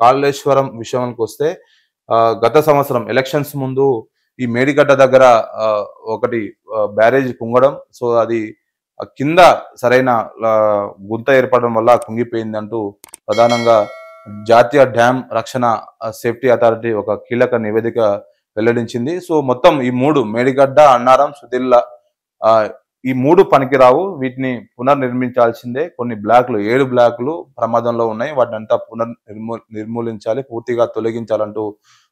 కాళేశ్వరం విషయానికి వస్తే గత సంవత్సరం ఎలక్షన్స్ ముందు ఈ మేడిగడ్డ దగ్గర ఒకటి బ్యారేజ్ కుంగడం, సో అది కింద సరైన గుంత ఏర్పడడం వల్ల కుంగిపోయిందంటూ ప్రధానంగా జాతీయ డ్యామ్ రక్షణ సేఫ్టీ అథారిటీ ఒక కీలక నివేదిక వెల్లడించింది. సో మొత్తం ఈ మూడు మేడిగడ్డ, అన్నారం, సుదిల్ల ఈ మూడు పనికిరావు, వీటిని పునర్నిర్మించాల్సిందే. కొన్ని బ్లాక్లు 7 బ్లాక్లు ప్రమాదంలో ఉన్నాయి, వాటిని అంతా నిర్మూలించాలి, పూర్తిగా తొలగించాలంటూ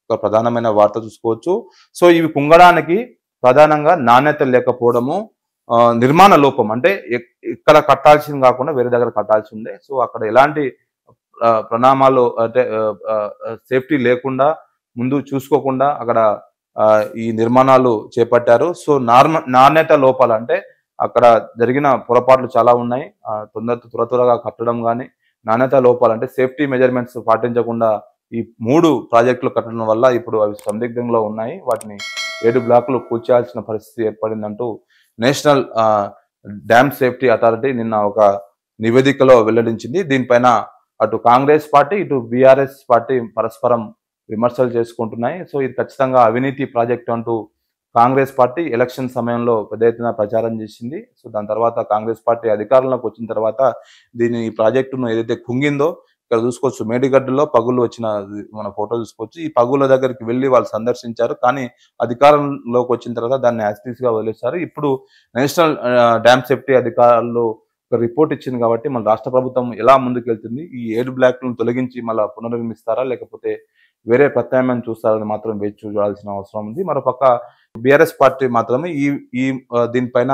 ఒక ప్రధానమైన వార్త చూసుకోవచ్చు. సో ఇవి కుంగడానికి ప్రధానంగా నాణ్యత లేకపోవడము, నిర్మాణ లోపం, అంటే ఇక్కడ కట్టాల్సింది కాకుండా వేరే దగ్గర కట్టాల్సి ఉండే. సో అక్కడ ఎలాంటి ప్రణామాలు అంటే సేఫ్టీ లేకుండా, ముందు చూసుకోకుండా అక్కడ ఈ నిర్మాణాలు చేపట్టారు. సో నాణ్యత లోపాలు అంటే అక్కడ జరిగిన పొరపాట్లు చాలా ఉన్నాయి. త్వరగా కట్టడం కానీ, నాణ్యత లోపాలు అంటే సేఫ్టీ మెజర్మెంట్స్ పాటించకుండా ఈ 3 ప్రాజెక్టులు కట్టడం వల్ల ఇప్పుడు అవి సందిగ్ధంలో ఉన్నాయి. వాటిని 7 బ్లాకులు కూల్చాల్సిన పరిస్థితి ఏర్పడిందంటూ నేషనల్ డ్యామ్ సేఫ్టీ అథారిటీ నిన్న ఒక నివేదికలో వెల్లడించింది. దీనిపైన అటు కాంగ్రెస్ పార్టీ, ఇటు బీఆర్ఎస్ పార్టీ పరస్పరం విమర్శలు చేసుకుంటున్నాయి. సో ఇది ఖచ్చితంగా అవినీతి ప్రాజెక్టు అంటూ కాంగ్రెస్ పార్టీ ఎలక్షన్ సమయంలో పెద్ద ఎత్తున ప్రచారం చేసింది. సో దాని తర్వాత కాంగ్రెస్ పార్టీ అధికారంలోకి వచ్చిన తర్వాత ఈ ప్రాజెక్టును ఏదైతే కుంగిందో, ఇక్కడ చూసుకోవచ్చు మేడిగడ్డలో పగులు వచ్చిన మన ఫోటో చూసుకోవచ్చు. ఈ పగుల దగ్గరికి వెళ్ళి వాళ్ళు సందర్శించారు, కానీ అధికారంలోకి వచ్చిన తర్వాత దాన్ని యాక్టివ్స్ గా వదిలేశారు. ఇప్పుడు నేషనల్ డ్యామ్ సేఫ్టీ అధికారులు ఒక రిపోర్ట్ ఇచ్చింది కాబట్టి మన రాష్ట్ర ప్రభుత్వం ఎలా ముందుకు వెళ్తుంది, ఈ 7 బ్లాక్లను తొలగించి మళ్ళీ పునర్నిర్మిస్తారా లేకపోతే వేరే ప్రత్యామ్నాయం చూస్తారని మాత్రం వేచి చూడాల్సిన అవసరం ఉంది. మరోపక్క బీఆర్ఎస్ పార్టీ మాత్రమే ఈ దీనిపైన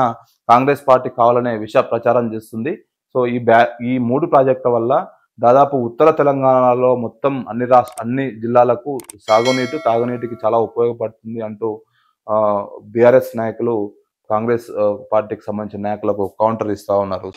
కాంగ్రెస్ పార్టీ కావాలనే విష ప్రచారం చేస్తుంది. సో ఈ 3 ప్రాజెక్టుల వల్ల దాదాపు ఉత్తర తెలంగాణలో మొత్తం అన్ని జిల్లాలకు సాగునీటు, తాగునీటికి చాలా ఉపయోగపడుతుంది అంటూ బీఆర్ఎస్ నాయకులు కాంగ్రెస్ పార్టీకి సంబంధించిన నాయకులకు కౌంటర్ ఇస్తా ఉన్నారు.